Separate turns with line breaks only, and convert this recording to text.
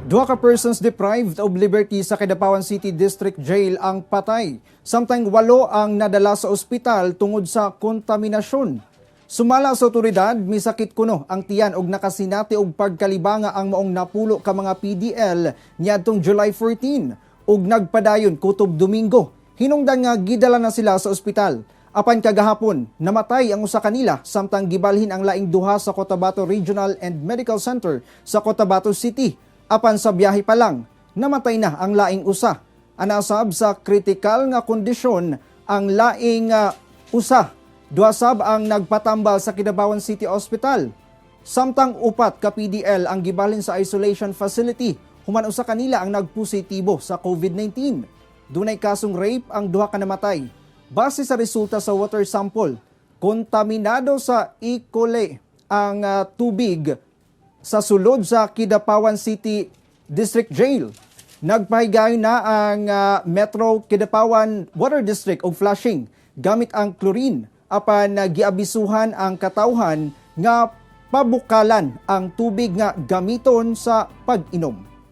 Duha ka persons deprived of liberty sa Kidapawan City District Jail ang patay, samtang 8 ang nadala sa ospital tungod sa kontaminasyon. Sumala sa otoridad, misakit kuno ang tiyan og nakasinati og pagkalibanga ang maong napulo ka mga PDL niadtong July 14 ug nagpadayon kutob Domingo. Hinungdan nga gidala na sila sa ospital. Apan kagahapon, namatay ang usa kanila samtang gibalhin ang laing duha sa Cotabato Regional and Medical Center sa Cotabato City. Apan sa biyahe pa lang, namatay na ang laing usa. Anasab sa kritikal nga kondisyon ang laing usa. Duha sab ang nagpatambal sa Kidapawan City Hospital. Samtang 4 ka PDL ang gibalhin sa isolation facility. Human usa kanila ang nagpositibo sa COVID-19. Dunay kasong rape ang duha ka namatay. Base sa resulta sa water sample, kontaminado sa E. coli ang tubig sa sulod sa Kidapawan City District Jail. Nagpahigayon na ang Metro Kidapawan Water District og flushing gamit ang chlorine apan giabisuhan ang katawhan nga pabukalan ang tubig nga gamiton sa pag-inom.